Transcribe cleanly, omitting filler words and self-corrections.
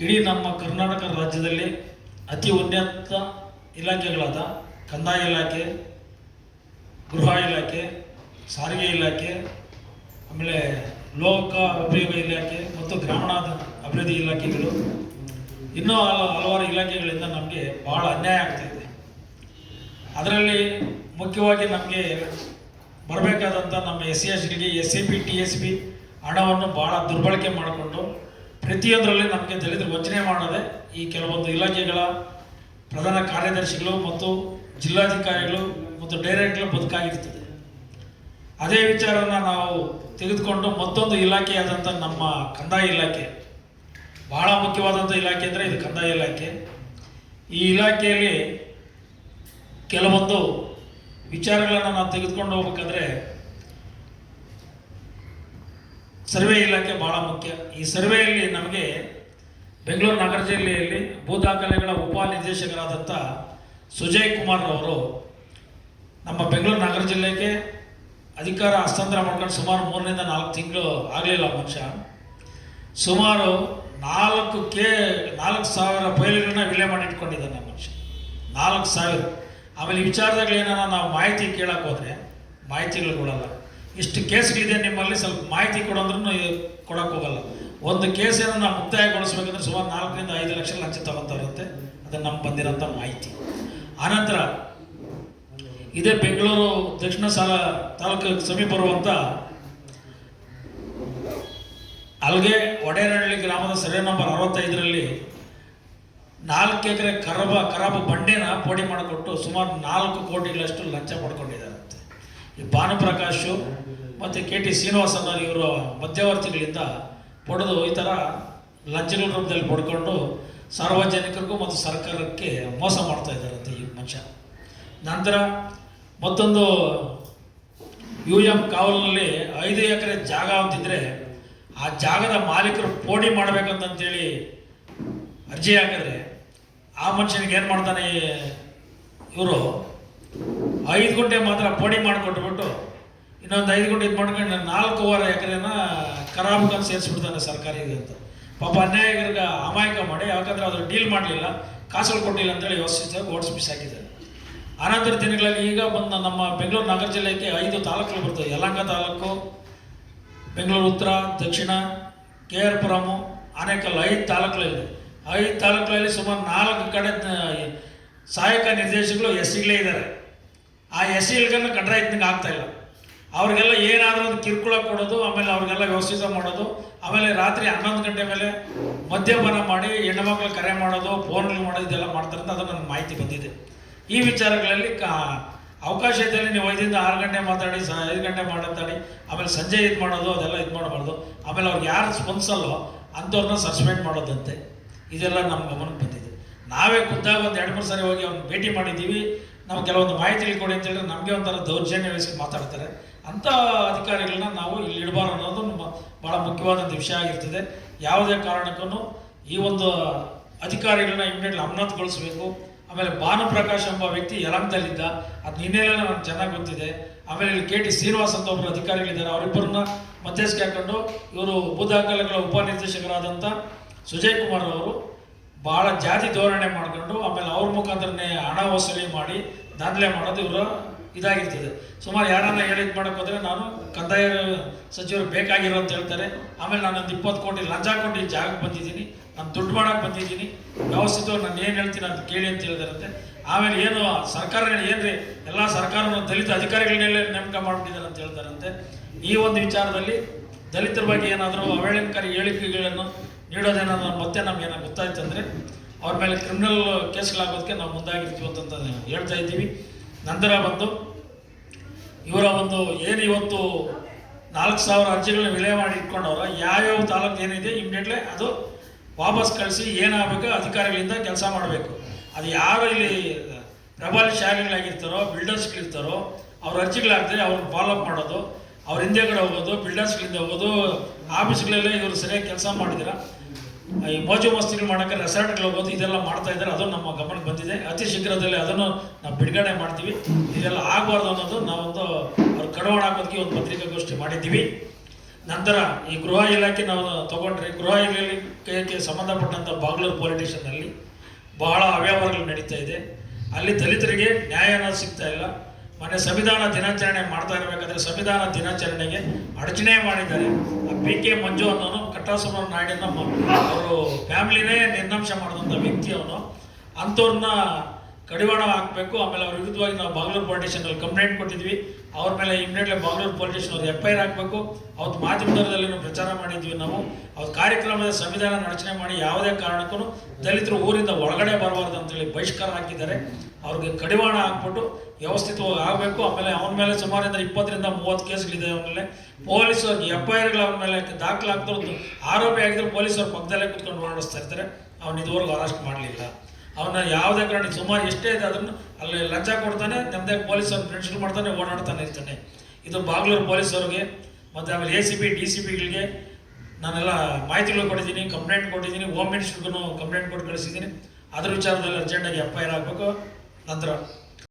ಇಡೀ ನಮ್ಮ ಕರ್ನಾಟಕ ರಾಜ್ಯದಲ್ಲಿ ಅತಿ ಉನ್ನತ ಇಲಾಖೆಗಳಾದ ಕಂದಾಯ ಇಲಾಖೆ, ಗೃಹ ಇಲಾಖೆ, ಸಾರಿಗೆ ಇಲಾಖೆ, ಆಮೇಲೆ ಲೋಕ ಉಪಯೋಗ ಇಲಾಖೆ ಮತ್ತು ಗ್ರಾಮೀಣ ಅಭಿವೃದ್ಧಿ ಇಲಾಖೆಗಳು, ಇನ್ನೂ ಹಲವಾರು ಇಲಾಖೆಗಳಿಂದ ನಮಗೆ ಭಾಳ ಅನ್ಯಾಯ ಆಗ್ತಾಯಿದೆ. ಅದರಲ್ಲಿ ಮುಖ್ಯವಾಗಿ ನಮಗೆ ಬರಬೇಕಾದಂಥ ನಮ್ಮ SC/STಗೆ SCP TSP ಹಣವನ್ನು ಭಾಳ ದುರ್ಬಳಕೆ ಮಾಡಿಕೊಂಡು ಪ್ರತಿಯೊಂದರಲ್ಲಿ ನಮಗೆ ದಲಿತರು ವಂಚನೆ ಮಾಡದೆ ಈ ಕೆಲವೊಂದು ಇಲಾಖೆಗಳ ಪ್ರಧಾನ ಕಾರ್ಯದರ್ಶಿಗಳು ಮತ್ತು ಜಿಲ್ಲಾಧಿಕಾರಿಗಳು ಮತ್ತು ಡೈರೆಕ್ಟರ್ಗಳು ಬದುಕಾಗಿರ್ತದೆ. ಅದೇ ವಿಚಾರನ ನಾವು ತೆಗೆದುಕೊಂಡು ಮತ್ತೊಂದು ಇಲಾಖೆಯಾದಂಥ ನಮ್ಮ ಕಂದಾಯ ಇಲಾಖೆ, ಬಹಳ ಮುಖ್ಯವಾದಂಥ ಇಲಾಖೆ ಅಂದರೆ ಇದು ಕಂದಾಯ ಇಲಾಖೆ. ಈ ಇಲಾಖೆಯಲ್ಲಿ ಕೆಲವೊಂದು ವಿಚಾರಗಳನ್ನು ನಾವು ತೆಗೆದುಕೊಂಡು ಹೋಗ್ಬೇಕಾದ್ರೆ ಸರ್ವೆ ಇಲಾಖೆ ಭಾಳ ಮುಖ್ಯ. ಈ ಸರ್ವೆಯಲ್ಲಿ ನಮಗೆ ಬೆಂಗಳೂರು ನಗರ ಜಿಲ್ಲೆಯಲ್ಲಿ ಭೂ ದಾಖಲೆಗಳ ಉಪ ನಿರ್ದೇಶಕರಾದಂಥ ಸುಜಯ್ ಕುಮಾರ್ ಅವರು ನಮ್ಮ ಬೆಂಗಳೂರು ನಗರ ಜಿಲ್ಲೆಗೆ ಅಧಿಕಾರ ಹಸ್ತಾಂತರ ಮಾಡ್ಕೊಂಡು ಸುಮಾರು 3 ರಿಂದ 4 ತಿಂಗಳು ಆಗಲಿಲ್ಲ ಮನುಷ್ಯ. ಸುಮಾರು 4,000 ಫೈಲ್ಗಳನ್ನ ವಿಲೆ ಮಾಡಿ ಇಟ್ಕೊಂಡಿದ್ದಾನೆ ಮನುಷ್ಯ. 4,000. ಆಮೇಲೆ ಈ ವಿಚಾರದಾಗಲೇನಾರ ನಾವು ಮಾಹಿತಿ ಕೇಳಕ್ಕೆ ಹೋದರೆ ಮಾಹಿತಿಗಳು ಕೊಡಲ್ಲ. ಇಷ್ಟು ಕೇಸ್ಗಳಿದೆ ನಿಮ್ಮಲ್ಲಿ, ಸ್ವಲ್ಪ ಮಾಹಿತಿ ಕೊಡೋದ್ರೂ ಕೊಡೋಕೆ ಹೋಗಲ್ಲ. ಒಂದು ಕೇಸನ್ನು ನಾವು ಮುಕ್ತಾಯಗೊಳಿಸ್ಬೇಕಂದ್ರೆ ಸುಮಾರು 4 ರಿಂದ 5 ಲಕ್ಷ ಲಂಚ ತಗೊತಾರಂತೆ. ಅದು ನಮ್ಗೆ ಬಂದಿರೋಂಥ ಮಾಹಿತಿ. ಆನಂತರ ಇದೇ ಬೆಂಗಳೂರು ದಕ್ಷಿಣ ತಾಲೂಕು ಸಮೀಪ ಬರುವಂಥ ಅಲ್ಗೆ ಒಡೇನಹಳ್ಳಿ ಗ್ರಾಮದ ಸರ್ವೆ ನಂಬರ್ 65ರಲ್ಲಿ 4 ಎಕರೆ ಖರಾಬು ಬಂಡೆನ ಪೋಡಿ ಮಾಡಿಕೊಟ್ಟು ಸುಮಾರು 4 ಕೋಟಿಗಳಷ್ಟು ಲಂಚ ಪಡ್ಕೊಂಡಿದ್ದಾರಂತೆ. ಈ ಭಾನುಪ್ರಕಾಶು ಮತ್ತು KT ಶ್ರೀನಿವಾಸನ್ ಇವರು ಮಧ್ಯವರ್ತಿಗಳಿಂದ ಪಡೆದು ಈ ಥರ ಲಂಚಗಳ ರೂಪದಲ್ಲಿ ಪಡ್ಕೊಂಡು ಸಾರ್ವಜನಿಕರಿಗೂ ಮತ್ತು ಸರ್ಕಾರಕ್ಕೆ ಮೋಸ ಮಾಡ್ತಾ ಇದ್ದಾರಂತೆ ಈ ಮನುಷ್ಯ. ನಂತರ ಮತ್ತೊಂದು UM ಕಾವಲಿನಲ್ಲಿ 5 ಎಕರೆ ಜಾಗ ಅಂತಿದ್ರೆ ಆ ಜಾಗದ ಮಾಲೀಕರು ಪೋಡಿ ಮಾಡಬೇಕಂತಂತೇಳಿ ಅರ್ಜಿ ಹಾಕಿದ್ರೆ ಆ ಮನುಷ್ಯನಿಗೆ ಏನು ಮಾಡ್ತಾನೆ, ಇವರು 5 ಗುಂಟೆ ಮಾತ್ರ ಪೋಡಿ ಮಾಡಿಕೊಟ್ಬಿಟ್ಟು ಇನ್ನೊಂದು 5 ಗುಂಟೆ ಇದು ಮಾಡ್ಕೊಂಡು 4.5 ಎಕರೆನ ಖರಾಬ್ಗಂತ ಸೇರಿಸ್ಬಿಡ್ತಾನೆ ಸರ್ಕಾರಿಗೆ ಅಂತ. ಪಾಪ ಅನ್ಯಾಯಕರಿಗೆ ಅಮಾಯಕ ಮಾಡಿ, ಯಾಕಂದರೆ ಅದ್ರ ಡೀಲ್ ಮಾಡಲಿಲ್ಲ, ಕಾಸುಗಳು ಕೊಟ್ಟಿಲ್ಲ ಅಂತೇಳಿ ವ್ಯವಸ್ಥಿತ ಓಡಿಸಿ ಬಿಸಾಕಿದ್ದಾರೆ. ಅನಂತರ ದಿನಗಳಲ್ಲಿ ಈಗ ಬಂದ ನಮ್ಮ ಬೆಂಗಳೂರು ನಗರ ಜಿಲ್ಲೆಗೆ 5 ತಾಲೂಕುಗಳು ಬರ್ತವೆ. ಯಲಹಂಕ ತಾಲೂಕು, ಬೆಂಗಳೂರು ಉತ್ತರ, ದಕ್ಷಿಣ, KR ಪುರಮು, ಆನೇಕಲ್, 5 ತಾಲೂಕುಗಳಿದೆ. 5 ತಾಲೂಕುಗಳಲ್ಲಿ ಸುಮಾರು 4 ಕಡೆ ಸಹಾಯಕ ನಿರ್ದೇಶಕರು SCಗಳೇ ಇದ್ದಾರೆ. ಆ SCಗಳನ್ನ ಕಂಡ್ರೆ ಇದ್ದಂಗೆ ಆಗ್ತಾಯಿಲ್ಲ. ಅವ್ರಿಗೆಲ್ಲ ಏನಾದರೂ ಒಂದು ಕಿರುಕುಳ ಕೊಡೋದು, ಆಮೇಲೆ ಅವ್ರಿಗೆಲ್ಲ ವ್ಯವಸ್ಥಿತ ಮಾಡೋದು, ಆಮೇಲೆ ರಾತ್ರಿ 11 ಗಂಟೆ ಮೇಲೆ ಮದ್ಯಪಾನ ಮಾಡಿ ಹೆಣ್ಣುಮಕ್ಳು ಕರೆ ಮಾಡೋದು, ಫೋನ್ಗಳು ಮಾಡೋದು, ಇದೆಲ್ಲ ಮಾಡ್ತಾರೆ ಅಂತ ಅದು ನನಗೆ ಮಾಹಿತಿ ಬಂದಿದೆ. ಈ ವಿಚಾರಗಳಲ್ಲಿ ಅವಕಾಶ ಇದ್ದಲ್ಲಿ ನೀವು 5 ರಿಂದ 6 ಗಂಟೆ ಮಾತಾಡಿ, 5 ಗಂಟೆ ಮಾತಾಡಿ, ಆಮೇಲೆ ಸಂಜೆ ಇದು ಮಾಡೋದು, ಅದೆಲ್ಲ ಇದು ಮಾಡಬಾರ್ದು. ಆಮೇಲೆ ಅವ್ರಿಗೆ ಯಾರು ಸ್ಪಂದಿಸಲ್ಲೋ ಅಂಥವ್ರನ್ನ ಸಸ್ಪೆಂಡ್ ಮಾಡೋದಂತೆ. ಇದೆಲ್ಲ ನಮ್ಮ ಗಮನಕ್ಕೆ ಬಂದಿದೆ. ನಾವೇ ಖುದ್ದಾಗ ಒಂದು 2-3 ಸಾರಿ ಹೋಗಿ ಅವ್ನು ಭೇಟಿ ಮಾಡಿದ್ದೀವಿ. ನಾವು ಕೆಲವೊಂದು ಮಾಹಿತಿಗಳು ಕೊಡಿ ಅಂತ ಹೇಳಿದ್ರೆ ನಮಗೆ ಒಂಥರ ದೌರ್ಜನ್ಯ ವಹಿಸಿ ಮಾತಾಡ್ತಾರೆ. ಅಂಥ ಅಧಿಕಾರಿಗಳನ್ನ ನಾವು ಇಲ್ಲಿ ಇಡಬಾರ್ದು ಅನ್ನೋದು ನಮ್ಮ ಭಾಳ ಮುಖ್ಯವಾದಂಥ ವಿಷಯ ಆಗಿರ್ತದೆ. ಯಾವುದೇ ಕಾರಣಕ್ಕೂ ಈ ಒಂದು ಅಧಿಕಾರಿಗಳನ್ನ ಇಮಿಡಿಯೇಟ್ಲಿ ಅಮಾನತುಗೊಳಿಸಬೇಕು. ಆಮೇಲೆ ಭಾನುಪ್ರಕಾಶ್ ಎಂಬ ವ್ಯಕ್ತಿ ಯಲಹಂಕದಲ್ಲಿದ್ದ, ಅದು ನಿನ್ನೆಲ್ಲ ನನಗೆ ಚೆನ್ನಾಗಿ ಗೊತ್ತಿದೆ. ಆಮೇಲೆ ಇಲ್ಲಿ KT ಶ್ರೀನಿವಾಸ್ ಅಂತ ಒಬ್ಬರು ಅಧಿಕಾರಿಗಳಿದ್ದಾರೆ, ಅವರಿಬ್ಬರನ್ನ ಮಧ್ಯಸ್ಥಿಕೆ ಹಾಕೊಂಡು ಇವರು ಭೂ ದಾಖಲೆಗಳ ಉಪನಿರ್ದೇಶಕರಾದಂಥ ಸುಜಯ್ ಕುಮಾರ್ ಅವರು ಭಾಳ ಜಾತಿ ಧೋರಣೆ ಮಾಡಿಕೊಂಡು ಆಮೇಲೆ ಅವ್ರ ಮುಖಾಂತರನೇ ಹಣ ವಸೂಲಿ ಮಾಡಿ ದಾಂಧಲೆ ಮಾಡೋದು ಇವರ ಇದಾಗಿರ್ತದೆ. ಸುಮಾರು ಯಾರನ್ನ ಹೇಳಿದ್ ಮಾಡೋಕೆ ಹೋದರೆ ನಾನು ಕಂದಾಯ ಸಚಿವರು ಬೇಕಾಗಿರೋ ಅಂತ ಹೇಳ್ತಾರೆ. ಆಮೇಲೆ ನಾನೊಂದು 20 ಕೋಟಿ ಲಂಚ ಕೊಟ್ಟು ಈ ಜಾಗಕ್ಕೆ ಬಂದಿದ್ದೀನಿ, ನಾನು ದುಡ್ಡು ಮಾಡೋಕೆ ಬಂದಿದ್ದೀನಿ, ವ್ಯವಸ್ಥಿತವಾಗಿ ನಾನು ಏನು ಹೇಳ್ತೀನಿ ಅಂತ ಕೇಳಿ ಅಂತ ಹೇಳಿದಾರಂತೆ. ಆಮೇಲೆ ಏನು ಸರ್ಕಾರ ಏನ್ರಿ ಎಲ್ಲ ಸರ್ಕಾರವನ್ನು ದಲಿತ ಅಧಿಕಾರಿಗಳನ್ನೆಲ್ಲ ನೇಮಕ ಮಾಡಿಬಿಟ್ಟಿದ್ದಾರೆ ಅಂತ ಹೇಳ್ತಾರಂತೆ. ಈ ಒಂದು ವಿಚಾರದಲ್ಲಿ ದಲಿತರ ಬಗ್ಗೆ ಏನಾದರೂ ಅವಹೇಳನಕಾರಿ ಹೇಳಿಕೆಗಳನ್ನು ನೀಡೋದೇನಾದ್ರು ಮತ್ತೆ ನಮಗೇನೋ ಗೊತ್ತಾಯ್ತು ಅಂದರೆ ಅವ್ರ ಮೇಲೆ ಕ್ರಿಮಿನಲ್ ಕೇಸ್ಗಳಾಗೋದಕ್ಕೆ ನಾವು ಮುಂದಾಗಿರ್ತೀವಿ ಅಂತ ಹೇಳ್ತಾ ಇದ್ದೀವಿ. ನಂತರ ಬಂದು ಇವರ ಒಂದು ಏನು ಇವತ್ತು 4,000 ಅರ್ಜಿಗಳನ್ನ ವಿಲೆ ಮಾಡಿ ಇಟ್ಕೊಂಡವ್ರ ಯಾವ್ಯಾವ ತಾಲೂಕು ಏನಿದೆ ಇಮಿಡಿಯೇಟ್ಲಿ ಅದು ವಾಪಸ್ ಕಳಿಸಿ ಏನಾಗಬೇಕು ಅಧಿಕಾರಿಗಳಿಂದ ಕೆಲಸ ಮಾಡಬೇಕು. ಅದು ಯಾರು ಇಲ್ಲಿ ಪ್ರಬಲಶಾಲಿಗಳಾಗಿರ್ತಾರೋ, ಬಿಲ್ಡರ್ಸ್ಗಳಿರ್ತಾರೋ, ಅವ್ರ ಅರ್ಜಿಗಳಾಗ್ತದೆ ಅವ್ರನ್ನ ಫಾಲೋಅಪ್ ಮಾಡೋದು, ಅವ್ರ ಹಿಂದೆಗಡೆ ಹೋಗೋದು, ಬಿಲ್ಡರ್ಸ್ಗಳಿಂದ ಹೋಗೋದು, ಆಫೀಸ್ಗಳಲ್ಲೇ ಇವರು ಸರಿಯಾಗಿ ಕೆಲಸ ಮಾಡಿದಿರ ಈ ಮೋಜು ಮಸ್ತಿಗಳು ಮಾಡೋಕ್ಕೆ ರೆಸಾರ್ಟ್ಗಳು ಹೋಗೋದು, ಇದೆಲ್ಲ ಮಾಡ್ತಾ ಇದ್ದಾರೆ. ಅದು ನಮ್ಮ ಗಮನಕ್ಕೆ ಬಂದಿದೆ. ಅತಿ ಶೀಘ್ರದಲ್ಲಿ ಅದನ್ನು ನಾವು ಬಿಡುಗಡೆ ಮಾಡ್ತೀವಿ. ಇದೆಲ್ಲ ಆಗಬಾರ್ದು ಅನ್ನೋದು ನಾವೊಂದು ಅವ್ರು ಕಡಿವಾಣ ಹಾಕೋದಕ್ಕೆ ಒಂದು ಪತ್ರಿಕಾಗೋಷ್ಠಿ ಮಾಡಿದ್ದೀವಿ. ನಂತರ ಈ ಗೃಹ ಇಲಾಖೆ ನಾವು ತಗೊಂಡ್ರೆ, ಗೃಹ ಇಲಾಖೆಗೆ ಸಂಬಂಧಪಟ್ಟಂಥ ಬಾಗ್ಲೂರು ಪೊಲೀಸ್ ಸ್ಟೇಷನ್ನಲ್ಲಿ ಬಹಳ ಅವ್ಯವಹಾರಗಳು ನಡೀತಾ ಇದೆ. ಅಲ್ಲಿ ದಲಿತರಿಗೆ ನ್ಯಾಯ ಅನ್ನೋದು ಸಿಗ್ತಾ ಇಲ್ಲ. ಮೊನ್ನೆ ಸಂವಿಧಾನ ದಿನಾಚರಣೆ ಮಾಡ್ತಾ ಇರಬೇಕಾದ್ರೆ ಸಂವಿಧಾನ ದಿನಾಚರಣೆಗೆ ಅಡಚಣೆ ಮಾಡಿದ್ದಾರೆ. PK ಮಂಜು ಅನ್ನೋನು ಕಟ್ಟಾಸುಮರ ನಾಡಿನ ಅವರು ಫ್ಯಾಮಿಲಿನೇ ನಿರ್ನಾಂಶ ಮಾಡಿದಂಥ ವ್ಯಕ್ತಿ ಅವನು. ಅಂಥವ್ರನ್ನ ಕಡಿವಾಣ ಹಾಕಬೇಕು. ಆಮೇಲೆ ಅವ್ರ ವಿರುದ್ಧವಾಗಿ ನಾವು ಬಾಗ್ಲೂರು ಪೊಲೀಸ್ ಸ್ಟೇಷನಲ್ಲಿ ಕಂಪ್ಲೇಂಟ್ ಕೊಟ್ಟಿದ್ವಿ. ಅವ್ರ ಮೇಲೆ ಇಮಿಡಿಯೇಟ್ಲಿ ಬಾಗ್ಲೂರು ಪೊಲೀಸ್ ಸ್ಟೇಷನ್ ಅವ್ರು FIR ಹಾಕಬೇಕು. ಅವತ್ತು ಮಾಧ್ಯಮದಲ್ಲಿ ಪ್ರಚಾರ ಮಾಡಿದ್ವಿ ನಾವು. ಅವ್ರ ಕಾರ್ಯಕ್ರಮದ ಸಂವಿಧಾನ ಅಡಚಣೆ ಮಾಡಿ ಯಾವುದೇ ಕಾರಣಕ್ಕೂ ದಲಿತರು ಊರಿಂದ ಒಳಗಡೆ ಬರಬಾರ್ದು ಅಂತೇಳಿ ಬಹಿಷ್ಕಾರ ಹಾಕಿದ್ದಾರೆ. ಅವ್ರಿಗೆ ಕಡಿವಾಣ ಹಾಕ್ಬಿಟ್ಟು ವ್ಯವಸ್ಥಿತವಾಗಿ ಆಗಬೇಕು. ಆಮೇಲೆ ಅವನ ಮೇಲೆ ಸುಮಾರಿಂದ 20 ರಿಂದ 30 ಕೇಸ್ಗಳಿದೆ. ಅವನ ಮೇಲೆ ಪೊಲೀಸರಿಗೆ FIRಗಳು ಅವನ ಮೇಲೆ ದಾಖಲಾಗ್ತಿರೋದು ಆರೋಪಿ ಆಗಿದ್ರು ಪೊಲೀಸರು ಪಕ್ಕದಲ್ಲೇ ಕುತ್ಕೊಂಡು ಓಡಾಡಿಸ್ತಾ ಇರ್ತಾರೆ. ಅವನು ಇದುವರೆಗೂ ಅರೆಸ್ಟ್ ಮಾಡಲಿಲ್ಲ. ಅವನ್ನ ಯಾವುದೇ ಕಾರಣ ಸುಮಾರು ಎಷ್ಟೇ ಇದೆ ಅದನ್ನು ಅಲ್ಲಿ ಲಂಚ ಕೊಡ್ತಾನೆ, ನಮ್ಮದೇ ಪೊಲೀಸರು ಫ್ರೆಂಡ್ಶಿಪ್ ಮಾಡ್ತಾನೆ, ಓಡಾಡ್ತಾನೆ ಇರ್ತಾನೆ. ಇದು ಬಾಗ್ಲೂರು ಪೊಲೀಸವ್ರಿಗೆ ಮತ್ತು ಆಮೇಲೆ ACP DCPಗಳಿಗೆ ನಾನೆಲ್ಲ ಮಾಹಿತಿಗಳು ಕೊಟ್ಟಿದ್ದೀನಿ, ಕಂಪ್ಲೇಂಟ್ ಕೊಟ್ಟಿದ್ದೀನಿ. ಹೋಮ್ ಮಿನಿಸ್ಟ್ರಿಗೂ ಕಂಪ್ಲೇಂಟ್ ಕೊಟ್ಟು ಕಳಿಸಿದ್ದೀನಿ. ಅದ್ರ ವಿಚಾರದಲ್ಲಿ ಅರ್ಜೆಂಟಾಗಿ FIR ಆಗಬೇಕು. ನಂತರ